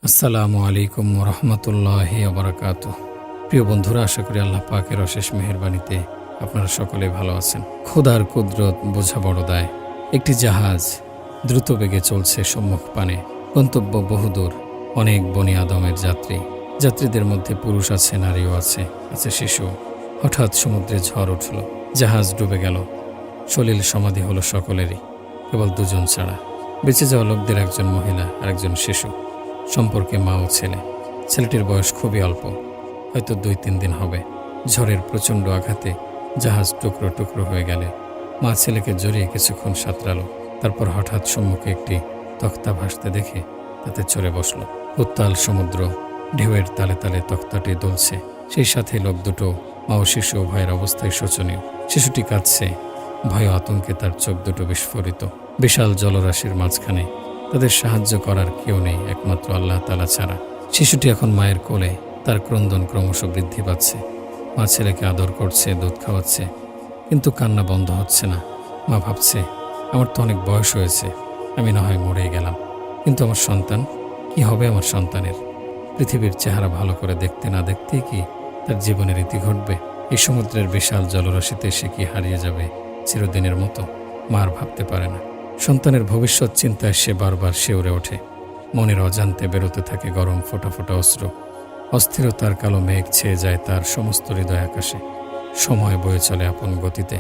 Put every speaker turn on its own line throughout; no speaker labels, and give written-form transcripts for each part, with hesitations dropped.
আসসালামু আলাইকুম রহমতুল্লাহি ওবারাকাতুহ। প্রিয় বন্ধুরা, আশা করি আল্লাহ পাকের অশেষ মেহেরবানিতে আপনারা সকলে ভালো আছেন। খোদার কুদরত বোঝা বড় দায়। একটি জাহাজ দ্রুত বেগে চলছে সম্মুখ পানে। গন্তব্য বহুদূর। অনেক বনি আদমের যাত্রীদের মধ্যে পুরুষ আছে, নারীও আছে শিশু। হঠাৎ সমুদ্রে ঝড় উঠল, জাহাজ ডুবে গেল। সলিল সমাধি হলো সকলেরই, কেবল দুজন ছাড়া। বেঁচে যাওয়া লোকদের একজন মহিলা আর একজন শিশু, সম্পর্কে মা ও ছেলে। ছেলেটির বয়স খুবই অল্প, হয়তো 2-3 দিন হবে। ঝড়ের প্রচণ্ড আঘাতে জাহাজ টুকরো টুকরো হয়ে গেলে মা ছেলেকে জড়িয়ে কিছুক্ষণ সাঁতরালো। তারপর হঠাৎ সম্মুখে একটি তক্তা ভাসতে দেখে তাতে চড়ে বসল। উত্তাল সমুদ্র, ঢেউয়ের তালে তালে তক্তাটি দুলছে। সেই সাথে লোক দুটো, মা ও শিশু উভয়ের অবস্থায় শোচনীয়। শিশুটি কাঁদছে, ভয় আতঙ্কে তার চোখ দুটো বিস্ফোরিত। বিশাল জলরাশির মাঝখানে তাদের সাহায্য করার কেউ নেই, একমাত্র আল্লাহ তাআলা ছাড়া। শিশুটি এখন মায়ের কোলে, তার ক্রন্দন ক্রমশ বৃদ্ধি পাচ্ছে। মা ছেলেকে আদর করছে, দুধ খাওয়াচ্ছে, কিন্তু কান্না বন্ধ হচ্ছে না। মা ভাবছে, আমার তো অনেক বয়স হয়েছে, আমি না হয় মরেই গেলাম, কিন্তু আমার সন্তান, কি হবে আমার সন্তানের? পৃথিবীর চেহারা ভালো করে দেখতে না দেখতেই কি তার জীবনের ইতি ঘটবে? এই সমুদ্রের বিশাল জলরাশিতে সে কি হারিয়ে যাবে চিরদিনের মতো? মা আর ভাবতে পারে না। সন্তানের ভবিষ্যৎ চিন্তায় সে বারবার শিউরে ওঠে। মনের অজান্তে বেরোতে থাকে গরম ফোঁটা ফোঁটা অশ্রু। অস্থিরতার কালো মেঘ ছেয়ে যায় তার সমস্ত হৃদয় আকাশে। সময় বয়ে চলে আপন গতিতে।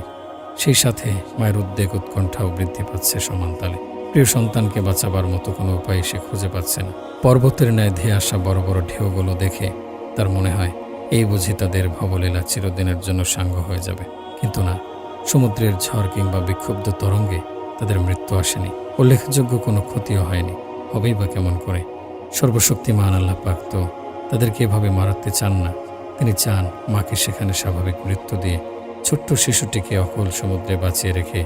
সেই সাথে মায়ের উদ্বেগ উৎকণ্ঠাও বৃদ্ধি পাচ্ছে সমানতালে। প্রিয় সন্তানকে বাঁচাবার মতো কোনো উপায় সে খুঁজে পাচ্ছে না। পর্বতের ন্যায় ধেয়ে আসা বড় বড় ঢেউগুলো দেখে তার মনে হয়, এই বুঝি তাদের ভবলীলা চিরদিনের জন্য সাঙ্গ হয়ে যাবে। কিন্তু না, সমুদ্রের ঝড় কিংবা বিক্ষুব্ধ তরঙ্গে তাদের মৃত্যু আসেনি। উল্লেখযোগ্য কোনো ক্ষতিও হয়নি, হবেই বা কেমন করে? সর্বশক্তিমান আল্লাহ পাক তো তাদেরকে এভাবে মারাতে চান না। তিনি চান মাকে সেখানে স্বাভাবিক মৃত্যু দিয়ে ছোট্ট শিশুটিকে অকল সমুদ্রে বাঁচিয়ে রেখে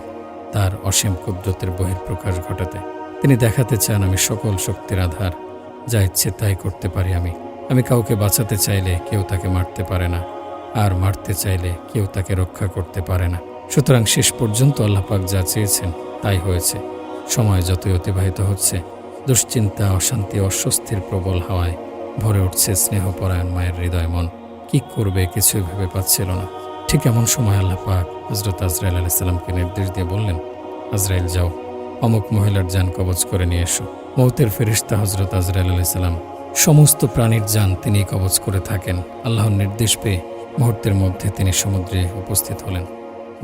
তার অসীম কুদরতের বহিঃপ্রকাশ ঘটাতে। তিনি দেখাতে চান, আমি সকল শক্তির আধার, যা ইচ্ছে তাই করতে পারি। আমি কাউকে বাঁচাতে চাইলে কেউ তাকে মারতে পারে না, আর মারতে চাইলে কেউ তাকে রক্ষা করতে পারে না। সুতরাং শেষ পর্যন্ত আল্লাহ পাক যা চেয়েছেন তাই হয়েছে। সময় যতই অতিবাহিত হচ্ছে, দুশ্চিন্তা, অশান্তি, অস্বস্তির প্রবল হাওয়ায় ভরে উঠছে স্নেহপরায়ণ মায়ের হৃদয় মন। কি করবে কিছুই ভেবে পাচ্ছিল না। ঠিক এমন সময় আল্লাহ পাক হযরত আজরাইল আলাইহিস সালামকে নির্দেশ দিয়ে বললেন, আজরাইল যাও, অমুক মহিলার জান কবজ করে নিয়ে এসো। মউতের ফেরেশতা হযরত আজরাইল আলাইহিস সালাম সমস্ত প্রাণীর জান তিনি কবজ করে থাকেন। আল্লাহর নির্দেশ পেয়ে মুহূর্তের মধ্যে তিনি সমুদ্রে উপস্থিত হলেন।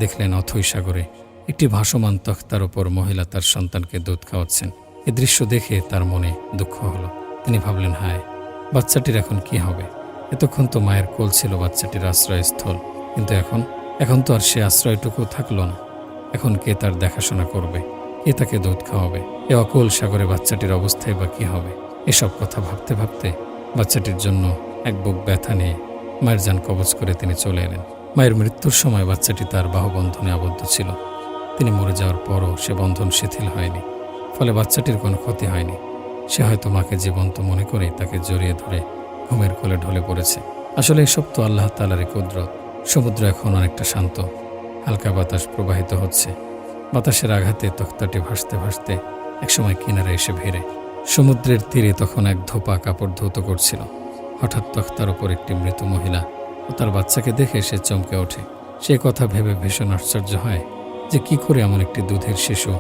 দেখলেন অথৈ সাগরে একটি ভাসমান তখতার ওপর মহিলা তার সন্তানকে দুধ খাওয়াচ্ছেন। এ দৃশ্য দেখে তার মনে দুঃখ হলো। তিনি ভাবলেন, হায়, বাচ্চাটির এখন কি হবে? এতক্ষণ তো মায়ের কোল ছিল বাচ্চাটির আশ্রয়স্থল, কিন্তু এখন তো আর সে আশ্রয়টুকু থাকলো না। এখন কে তার দেখাশোনা করবে? কে তাকে দুধ খাওয়াবে? এ অকুল সাগরে বাচ্চাটির অবস্থায় বা কী হবে? এসব কথা ভাবতে ভাবতে বাচ্চাটির জন্য এক বুক ব্যথা নিয়ে মায়ের জান কবজ করে তিনি চলে এলেন। মায়ের মৃত্যুর সময় বাচ্চাটি তার বাহুবন্ধনে আবদ্ধ ছিল। তিনি মরে যাওয়ার পরও সে বন্ধন শিথিল হয়নি, ফলে বাচ্চাটির কোনো ক্ষতি হয়নি। সে হয়তো মাকে জীবন্ত মনে করে তাকে জড়িয়ে ধরে ঘুমের কোলে ঢলে পড়েছে। আসলে এসব তো আল্লাহ তাআলারই কুদরত। সমুদ্র এখন অনেকটা শান্ত, হালকা বাতাস প্রবাহিত হচ্ছে। বাতাসের আঘাতে তক্তাটি ভাসতে ভাসতে একসময় কিনারে এসে ভিড়ে। সমুদ্রের তীরে তখন এক ধোপা কাপড় ধৌত করছিল। হঠাৎ তক্তার ওপর একটি মৃত মহিলা ও তার বাচ্চাকে দেখে সে চমকে ওঠে। সে কথা ভেবে ভীষণ আশ্চর্য হয় যে কি করে এমন একটি দুধের শিশু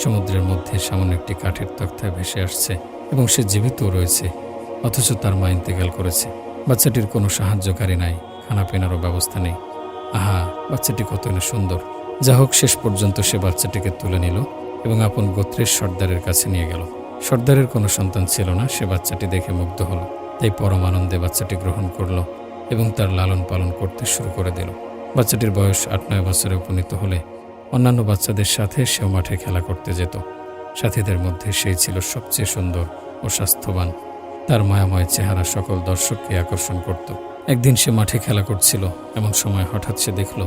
সমুদ্রের মধ্যে সামান্য একটি কাঠের তক্তায় ভেসে আসছে এবং সে জীবিত রয়েছে, অথচ তার মা ইন্তেকাল করেছে। বাচ্চাটির কোনো সাহায্যকারী নাই, খানাপিনারও ব্যবস্থা নেই। আহা, বাচ্চাটি কতই না সুন্দর! যা হোক, শেষ পর্যন্ত সে বাচ্চাটিকে তুলে নিল এবং আপন গোত্রের সর্দারের কাছে নিয়ে গেল। সর্দারের কোনো সন্তান ছিল না। সে বাচ্চাটি দেখে মুগ্ধ হলো, তাই পরম আনন্দে বাচ্চাটি গ্রহণ করল এবং তার লালন পালন করতে শুরু করে দিল। বাচ্চাটির বয়স 8-9 বছরে উপনীত হলে অন্যান্য বাচ্চাদের সাথে সেও মাঠে খেলা করতে যেত। সাথীদের মধ্যে সেই ছিল সবচেয়ে সুন্দর ও স্বাস্থ্যবান। তার মায়াময় চেহারা সকল দর্শককে আকর্ষণ করত। একদিন সে মাঠে খেলা করছিল, এমন সময় হঠাৎ সে দেখল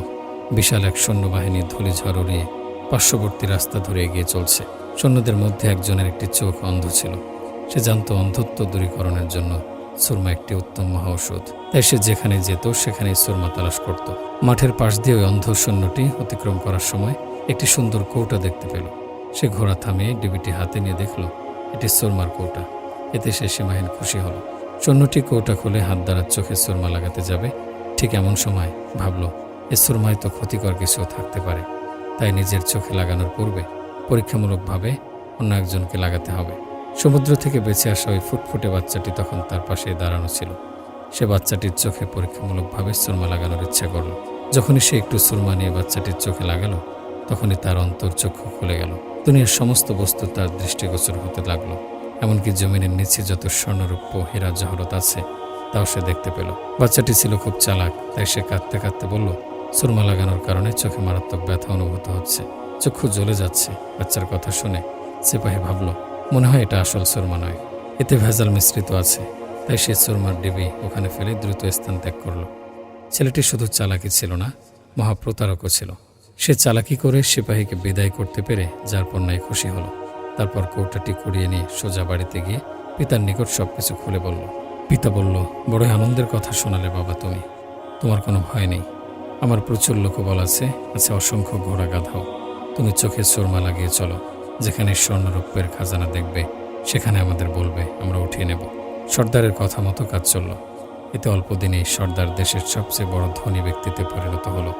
বিশাল এক সৈন্যবাহিনী ধূলিঝড় উড়িয়ে পার্শ্ববর্তী রাস্তা ধরে এগিয়ে চলছে। সৈন্যদের মধ্যে একজনের একটি চোখ অন্ধ ছিল। সে জানত অন্ধত্ব দূরীকরণের জন্য সুরমা একটি উত্তম মহা ঔষধ। তাই সে যেখানে যেত সেখানেই সুরমা তালাশ করত। মাঠের পাশ দিয়ে ওই অন্ধ সৈন্যটি অতিক্রম করার সময় একটি সুন্দর কৌটা দেখতে পেল। সে ঘোড়া থামিয়ে ডিবিটি হাতে নিয়ে দেখল এটি সুরমার কৌটা। এতে সে সীমাহীন খুশি হলো। সৈন্যটি কৌটা খুলে হাত দ্বারা চোখে সুরমা লাগাতে যাবে, ঠিক এমন সময় ভাবল এ সুরমায় তো ক্ষতিকর কিছু থাকতে পারে, তাই নিজের চোখে লাগানোর পূর্বে পরীক্ষামূলকভাবে অন্য একজনকে লাগাতে হবে। সমুদ্র থেকে বেঁচে আসা ওই ফুটফুটে বাচ্চাটি তখন তার পাশে দাঁড়ানো ছিল। সে বাচ্চাটির চোখে পরীক্ষামূলকভাবে সুরমা লাগানোর ইচ্ছা করল। যখনই সে একটু সুরমা নিয়ে বাচ্চাটির চোখে লাগালো, তখনই তার অন্তর্চক্ষু খুলে গেল। দুনিয়ার সমস্ত বস্তু তার দৃষ্টিগোচর হতে লাগলো। এমনকি জমিনের নিচে যত স্বর্ণরূপ্য হীরা জহরত আছে তাও সে দেখতে পেল। বাচ্চাটি ছিল খুব চালাক, তাই সে কাঁদতে কাঁদতে বলল, সুরমা লাগানোর কারণে চোখে মারাত্মক ব্যথা অনুভূত হচ্ছে, চক্ষু জ্বলে যাচ্ছে। বাচ্চার কথা শুনে সিপাহী ভাবল, মনে হয় এটা আসল সুরমা নয়, এতে ভেজাল মিশ্রিত আছে। তাই সে সুরমার ডিবি ওখানে ফেলে দ্রুত স্থান ত্যাগ করল। ছেলেটি শুধু চালাকি ছিল না, মহাপ্রতারকও ছিল। সে চালাকি করে সিপাহীকে বিদায় করতে পেরে যার পর নাই খুশি হলো। তারপর কৌটাটি কুড়িয়ে নিয়ে সোজা বাড়িতে গিয়ে পিতার নিকট সবকিছু খুলে বলল। পিতা বলল, বড়ই আনন্দের কথা শোনালে বাবা তুমি, তোমার কোনো ভয় নেই। আমার প্রচুর লোকবল আছে অসংখ্য ঘোড়া গাধাও। তুমি চোখে সুরমা লাগিয়ে চলো, যেখানে স্বর্ণরূপের খাজানা দেখবে সেখানে আমাদের বলবে, আমরা উঠিয়ে নেব। সর্দারের কথা মতো কাজ চলল। এতে অল্প দিনেই সর্দার দেশের সবচেয়ে বড় ধনী ব্যক্তিতে পরিণত হলো।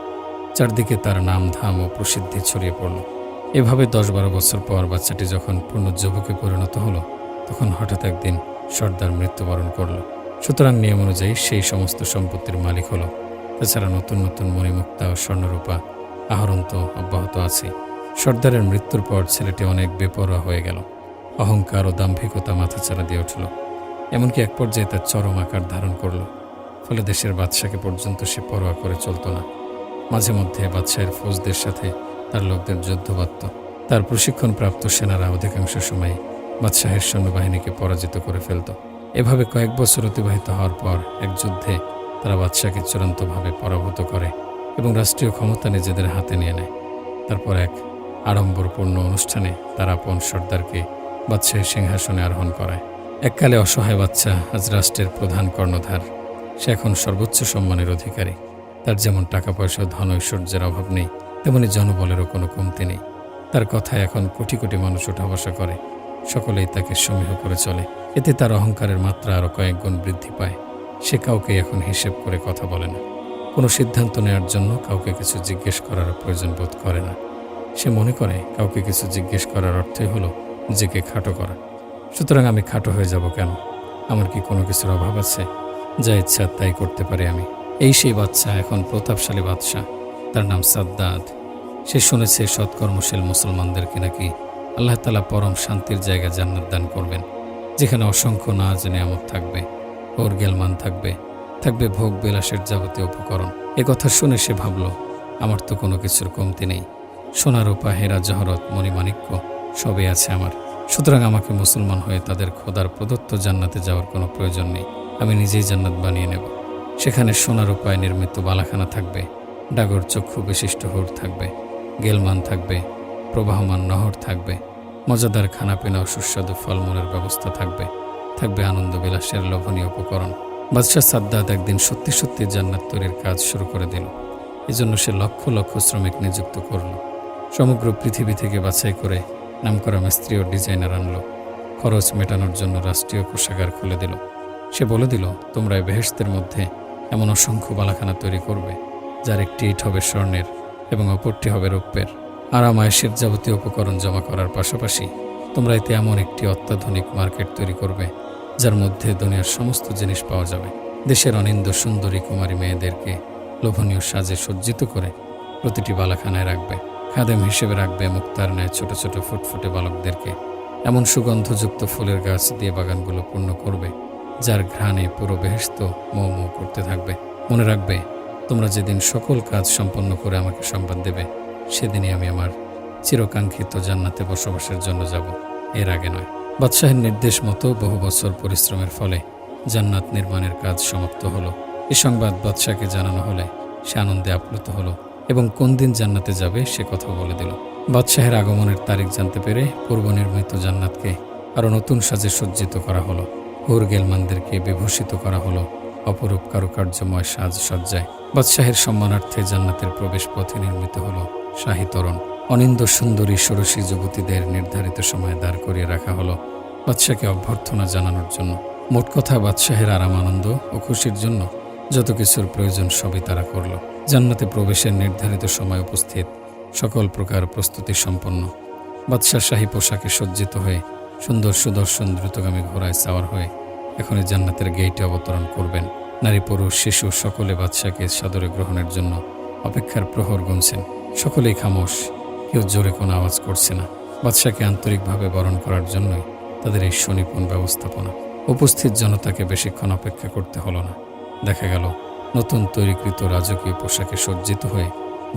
চারদিকে তার নাম ধাম ও প্রসিদ্ধি ছড়িয়ে পড়ল। এভাবে 10-12 বছর পর বাচ্চাটি যখন পূর্ণ যুবকে পরিণত হলো, তখন হঠাৎ একদিন সর্দার মৃত্যুবরণ করল। সুতরাং নিয়ম অনুযায়ী সেই সমস্ত সম্পত্তির মালিক হলো। তাছাড়া নতুন নতুন মণিমুক্তা ও স্বর্ণরূপা আহরণ তো অব্যাহত আছে। সর্দারের মৃত্যুর পর ছেলেটি অনেক বেপরোয়া হয়ে গেল। অহংকার ও দাম্ভিকতা মাথাচাড়া দিয়ে উঠল। এমনকি এক পর্যায়ে তার চরম আকার ধারণ করল। ফলে দেশের বাদশাকে পর্যন্ত সে পরোয়া করে চলত না। মাঝে মধ্যে বাদশাহের ফৌজদের সাথে তার লোকদের যুদ্ধ বাঁধত। তার প্রশিক্ষণপ্রাপ্ত সেনারা অধিকাংশ সময় বাদশাহের সৈন্যবাহিনীকে পরাজিত করে ফেলত। এভাবে কয়েক বছর অতিবাহিত হওয়ার পর এক যুদ্ধে তারা বাদশাকে চূড়ান্তভাবে পরাভূত করে এবং রাষ্ট্রীয় ক্ষমতা নিজেদের হাতে নিয়ে নেয়। তারপর এক আড়ম্বরপূর্ণ অনুষ্ঠানে তারা আপন সর্দারকে বাদশাহের সিংহাসনে আরোহণ করায়। এককালে অসহায় বাচ্চা আজ রাষ্ট্রের প্রধান কর্ণধার। সে এখন সর্বোচ্চ সম্মানের অধিকারী। তার যেমন টাকা পয়সা ধন ঐশ্বর্যের অভাব নেই, তেমনি জনবলেরও কোনো কমতি নেই। তার কথায় এখন কোটি কোটি মানুষ ওঠা বসা করে, সকলেই তাকে সমীহ করে চলে। এতে তার অহংকারের মাত্রা আরও কয়েক গুণ বৃদ্ধি পায়। সে কাউকে এখন হিসেব করে কথা বলে না। কোনো সিদ্ধান্ত নেওয়ার জন্য কাউকে কিছু জিজ্ঞেস করার প্রয়োজন বোধ করে না। সে মনে করে কাউকে কিছু জিজ্ঞেস করার অর্থই হলো নিজেকে খাটো করা। সুতরাং আমি খাটো হয়ে যাব কেন? আমার কি কোনো কিছুর অভাব আছে? যা ইচ্ছা তাই করতে পারি আমি। এই সেই বাচ্চা এখন প্রতাপশালী বাদশাহ। তার নাম সাদ্দাত। সে শুনেছে সৎকর্মশীল মুসলমানদেরকে নাকি আল্লাহ তাআলা পরম শান্তির জায়গা জান্নাত দান করবেন, যেখানে অসংখ্য নাজ নেয়ামত থাকবে, গেলমান থাকবে, থাকবে ভোগ বিলাসের যাবতীয় উপকরণ। এ কথা শুনে সে ভাবল, আমার তো কোনো কিছুর কমতি নেই। সোনা রূপা হীরা জহরত মণিমাণিক্য সবই আছে আমার। সুতরাং আমাকে মুসলমান হয়ে তাদের খোদার প্রদত্ত জান্নাতে যাওয়ার কোনো প্রয়োজন নেই। আমি নিজেই জান্নাত বানিয়ে নেব। সেখানে সোনা রূপায় নির্মিত বালাখানা থাকবে, ডাগর চক্ষু বিশিষ্ট হুর থাকবে, গেলমান থাকবে, প্রবাহমান নহর থাকবে, মজাদার খানাপিনা ও সুস্বাদু ফলমূলের ব্যবস্থা থাকবে, থাকবে আনন্দ বিলাসের লোভনীয় উপকরণ। বাদশাহ সাদ্দাত একদিন সত্যি সত্যি জান্নাত তৈরির কাজ শুরু করে দিল। এজন্য সে লক্ষ লক্ষ শ্রমিক নিযুক্ত করল। সমগ্র পৃথিবী থেকে বাছাই করে নামকরা মিস্ত্রি ও ডিজাইনার আনল। খরচ মেটানোর জন্য রাষ্ট্রীয় কোষাগার খুলে দিল। সে বলে দিল, তোমরা এই বেহেশতের মধ্যে এমন অসংখ্য বালাখানা তৈরি করবে, যার একটি ইট হবে স্বর্ণের এবং অপরটি হবে রৌপ্যের। আরাম-আয়েশের যাবতীয় উপকরণ জমা করার পাশাপাশি তোমরা এতে এমন একটি অত্যাধুনিক মার্কেট তৈরি করবে, যার মধ্যে দুনিয়ার সমস্ত জিনিস পাওয়া যাবে। দেশের অনিন্দ্য সুন্দরী কুমারী মেয়েদেরকে লোভনীয় সাজে সজ্জিত করে প্রতিটি বালাখানায় রাখবে। খাদেম হিসেবে রাখবে মুক্তার ন্যায় ছোট ছোট ফুটফুটে বালকদেরকে। এমন সুগন্ধযুক্ত ফুলের গাছ দিয়ে বাগানগুলো পূর্ণ করবে, যার ঘ্রাণে পুরো বেহেশত মৌ মৌ করতে থাকবে। মনে রাখবে, তোমরা যেদিন সকল কাজ সম্পন্ন করে আমাকে সংবাদ দেবে, সেদিনই আমি আমার চিরকাঙ্ক্ষিত জান্নাতে বসবাসের জন্য যাব, এর আগে নয়। বাদশাহের নির্দেশ মতো বহু বছর পরিশ্রমের ফলে জান্নাত নির্মাণের কাজ সমাপ্ত হলো। এ সংবাদ বাদশাহকে জানানো হলে সে আনন্দে আপ্লুত হলো এবং কোন দিন জান্নাতে যাবে সে কথা বলে দিল। বাদশাহের আগমনের তারিখ জানতে পেরে পূর্বনির্মিত জান্নাতকে আরও নতুন সাজে সজ্জিত করা হলো। হুর গেলমানদেরকে বিভূষিত করা হলো অপরূপ কারুকার্যময় সাজসজ্জায়। বাদশাহের সম্মানার্থে জান্নাতের প্রবেশ পথে নির্মিত হলো শাহী তোরণ। অনিন্দ্য সুন্দরী ষোড়শী যুবতীদের নির্ধারিত সময়ে দাঁড় করিয়ে রাখা হলো বাদশাকে অভ্যর্থনা জানানোর জন্য। মোট কথা বাদশাহের আরাম, আনন্দ ও খুশির জন্য যত কিছুর প্রয়োজন সবই তারা করল। জান্নাতে প্রবেশের নির্ধারিত সময় উপস্থিত, সকল প্রকার প্রস্তুতি সম্পন্ন। বাদশাহ শাহী পোশাকে সজ্জিত হয়ে সুন্দর সুদর্শন দ্রুতগামী ঘোড়ায় সাওয়ার হয়ে এখনই জান্নাতের গেইটে অবতরণ করবেন। নারী, পুরুষ, শিশু সকলে বাদশাকে সাদরে গ্রহণের জন্য অপেক্ষার প্রহর গুনছেন। সকলেই খামোশ, কেউ জোরে কোনো আওয়াজ করছে না। বাদশাকে আন্তরিকভাবে বরণ করার জন্যই তাদের এই সুনিপুণ ব্যবস্থাপনা। উপস্থিত জনতাকে বেশিক্ষণ অপেক্ষা করতে হলো না। দেখা গেল নতুন তৈরিকৃত রাজকীয় পোশাকে সজ্জিত হয়ে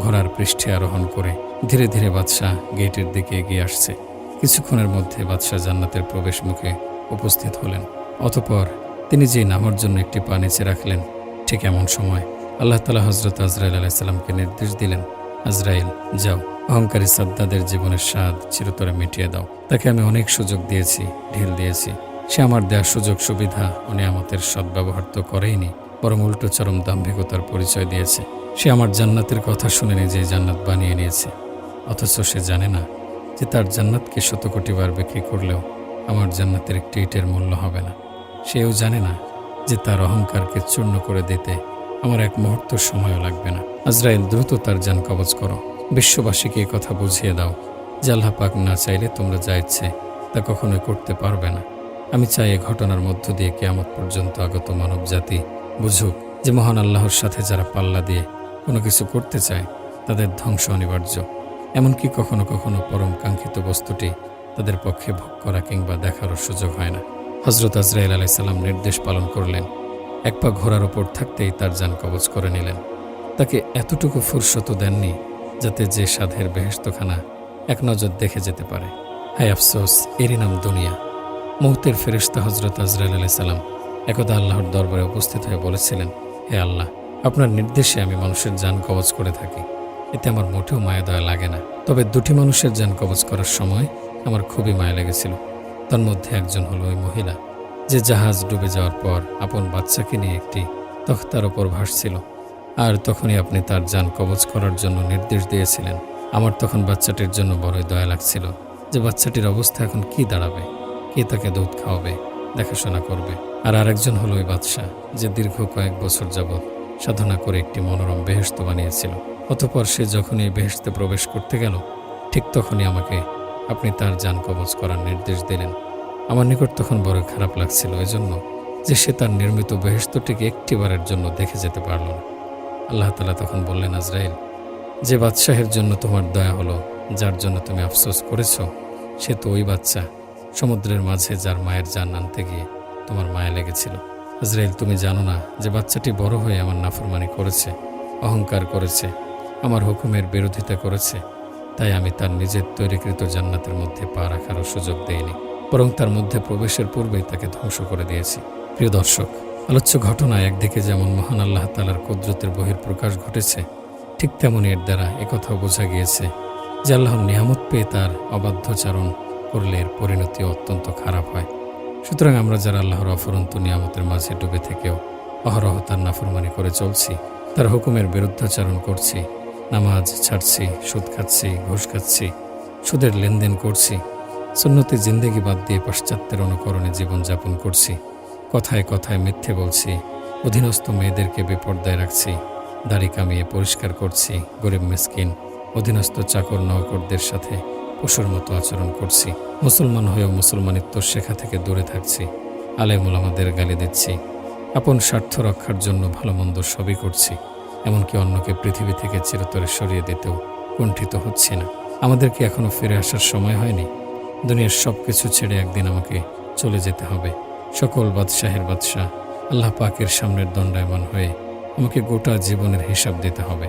ঘোড়ার পৃষ্ঠে আরোহণ করে ধীরে ধীরে বাদশাহ গেটের দিকে এগিয়ে আসছে। কিছুক্ষণের মধ্যে বাদশাহ জান্নাতের প্রবেশ মুখে উপস্থিত হলেন। অতঃপর তিনি যে নামার জন্য একটি পা নিচে রাখলেন, ঠিক এমন সময় আল্লাহ তাআলা হযরত আজরাইল আলাইহিস সালামকে নির্দেশ দিলেন, আজরাইল যাও, অহংকারী সাদ্দাদের জীবনের স্বাদ চিরতরে মিটিয়ে দাও। তাকে আমি অনেক সুযোগ দিয়েছি, ঢিল দিয়েছি। সে আমার দেয়া সুযোগ সুবিধা ও নিয়ামতের সদ্ব্যবহার তো করেইনি, বরং উল্টো চরম দাম্ভিকতার পরিচয় দিয়েছে। সে আমার জান্নাতের কথা শুনে নিজেই জান্নাত বানিয়ে নিয়েছে, অথচ সে জানে না যে তার জান্নাতকে শতকোটিবার বিক্রি করলেও আমার জান্নাতের একটি ইটের মূল্য হবে না। সেও জানে না যে তার অহংকারকে চূর্ণ করে দিতে আমার এক মুহূর্ত সময়ও লাগবে না। আজরাইল, দ্রুত তার জান কবজ করো। বিশ্ববাসীকে এই কথা বুঝিয়ে দাও যে আল্লাহ পাক না চাইলে তোমরা যা ইচ্ছে তা কখনোই করতে পারবে না। আমি চাই এ ঘটনার মধ্য দিয়ে কিয়ামত পর্যন্ত আগত মানব জাতি বুঝুক যে মহান আল্লাহর সাথে যারা পাল্লা দিয়ে কোনো কিছু করতে চায় তাদের ধ্বংস অনিবার্য। এমনকি কখনো কখনো পরম কাঙ্ক্ষিত বস্তুটি তাদের পক্ষে ভোগ করা কিংবা দেখারও সুযোগ হয় না। হযরত আজরাইল আলাইহিস সালাম নির্দেশ পালন করলেন। এক পা ঘোড়ার ওপর থাকতেই তার জান কবজ করে নিলেন। তাকে এতটুকু ফুরসত দেননি যাতে যে সাধের বেহেশতখানা এক নজর দেখে যেতে পারে। হায় আফসোস, এরই নাম দুনিয়া। মৌতের ফেরেশতা হযরত আজরাইল আলাইহিস সালাম একদা আল্লাহর দরবারে উপস্থিত হয়ে বলেছিলেন, হে আল্লাহ, আপনার নির্দেশে আমি মানুষের জান কবজ করে থাকি, এতে আমার মোটেও মায়া দয়া লাগে না। তবে দুটি মানুষের জান কবজ করার সময় আমার খুবই মায়া লেগেছিল। তার মধ্যে একজন হলো ওই মহিলা যে জাহাজ ডুবে যাওয়ার পর আপন বাচ্চাকে নিয়ে একটি তখতার ওপর ভাসছিল, আর তখনই আপনি তার জান কবজ করার জন্য নির্দেশ দিয়েছিলেন। আমার তখন বাচ্চাটির জন্য বড়ই দয়া লাগছিল যে বাচ্চাটির অবস্থা এখন কি দাঁড়াবে, কে তাকে দুধ খাওয়াবে, দেখাশোনা করবে। আর আরেকজন হলো ওই বাদশাহ যে দীর্ঘ কয়েক বছর যাবৎ সাধনা করে একটি মনোরম বেহেশত বানিয়েছিল। অতঃপর সে যখনই এই বেহেশতে প্রবেশ করতে গেল, ঠিক তখনই আমাকে আপনি তার জান কবজ করার নির্দেশ দিলেন। আমার নিকট তখন বড় খারাপ লাগছিল এজন্য যে সে তার নির্মিত বেহেশতটিকে একটিবারের জন্য দেখে যেতে পারল না। আল্লাহ তাআলা তখন বললেন, আজরাইল, যে বাদশাহের জন্য তোমার দয়া হলো, যার জন্য তুমি আফসোস করেছ, সে তো ওই বাচ্চা সমুদ্রের মাঝে যার মায়ের জান আনতে গিয়ে তোমার মায়া লেগেছিল। আজরাইল, তুমি জানো না যে বাচ্চাটি বড় হয়ে আমার নাফরমানি করেছে, অহংকার করেছে, আমার হুকুমের বিরোধিতা করেছে। তাই আমি তার নিজের তৈরিকৃত জান্নাতের মধ্যে পা রাখারও সুযোগ দেইনি, বরং তার মধ্যে প্রবেশের পূর্বেই তাকে ধ্বংস করে দিয়েছি। প্রিয় দর্শক, আলোচ্য ঘটনায় একদিকে যেমন মহান আল্লাহ তাআলার কুদরতের বহিঃপ্রকাশ ঘটেছে, ঠিক তেমনি এর দ্বারা একথাও বোঝা গিয়েছে যে আল্লাহর নিয়ামত পেয়ে তার অবাধ্যচারণ করলে এর পরিণতি অত্যন্ত খারাপ হয়। সুতরাং আমরা যারা আল্লাহর অফুরন্ত নিয়ামতের মাঝে ডুবে থেকেও অহরহ তার নাফরমানি করে চলছি, তার হুকুমের বিরুদ্ধাচারণ করছি, নামাজ ছাড়ছি, সুদ খাচ্ছি, ঘুষ খাচ্ছি, সুদের লেনদেন করছি, সুন্নতি জিন্দেগি বাদ দিয়ে পাশ্চাত্যের অনুকরণে জীবনযাপন করছি, কথায় কথায় মিথ্যে বলছি, অধীনস্থ মেয়েদেরকে বেপর্দায় রাখছি, দাড়ি কামিয়ে পরিষ্কার করছি, গরিব মিসকিন অধীনস্থ চাকর নওকরদের সাথে পশুর মতো আচরণ করছি, মুসলমান হয়েও মুসলমানিত্ব শেখা থেকে দূরে থাকছি, আলেম ওলামাদের গালি দিচ্ছি, আপন স্বার্থ রক্ষার জন্য ভালো মন্দ সবই করছি, এমনকি অন্যকে পৃথিবী থেকে চিরতরে সরিয়ে দিতেও কুণ্ঠিত হচ্ছি না। আমাদের কি এখনো ফিরে আসার সময় হয়নি? দুনিয়ার সব কিছু ছেড়ে একদিন আমাকে চলে যেতে হবে। সকল বাদশাহের বাদশাহ আল্লাহ পাকের সামনের দণ্ডায়মান হয়ে আমাকে গোটা জীবনের হিসাব দিতে হবে।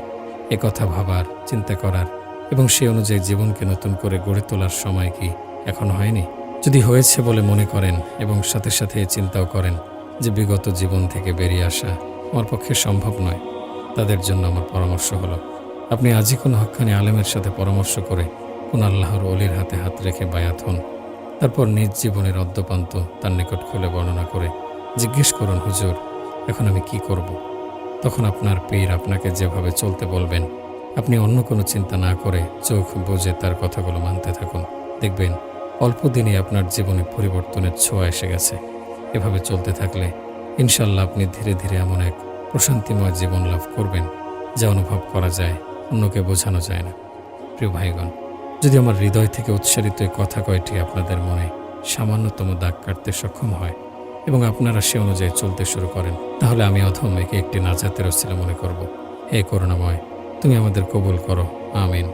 এ কথা ভাবার, চিন্তা করার এবং সেই অনুযায়ী জীবনকে নতুন করে গড়ে তোলার সময় কি এখন হয়নি? যদি হয়েছে বলে মনে করেন এবং সাথে সাথে চিন্তাও করেন যে বিগত জীবন থেকে বেরিয়ে আসা আমার পক্ষে সম্ভব নয়, তাদের জন্য আমার পরামর্শ হলো, আপনি আজই কোনো হক্কানি আলেমের সাথে পরামর্শ করে কোন আল্লাহর ওলির হাতে হাত রেখে বায়াত হন। তারপর নিজ জীবনের অদ্যপান্ত তার নিকট খুলে বর্ণনা করে জিজ্ঞেস করুন, হুজুর, এখন আমি কি করব? তখন আপনার পীর আপনাকে যেভাবে চলতে বলবেন, আপনি অন্য কোনো চিন্তা না করে চোখ বুজে তার কথাগুলো মানতে থাকুন। দেখবেন অল্প দিনে আপনার জীবনে পরিবর্তনের ছোঁয়া এসে গেছে। এভাবে চলতে থাকলে ইনশাল্লাহ আপনি ধীরে ধীরে এমন এক প্রশান্তিময় জীবন লাভ করবেন যা অনুভব করা যায়, অন্যকে বোঝানো যায় না। প্রিয় ভাইগণ, যদি আমার হৃদয় থেকে উচ্চারিত এই কথা কয়টি আপনাদের মনে সামান্যতম দাগ কাটতে সক্ষম হয় এবং আপনারা সে অনুযায়ী চলতে শুরু করেন, তাহলে আমি অধম একে একটি নাজাতের ওসিলা মনে করব। হে করুণাময়, তুমি আমাদের কবুল করো। আমিন।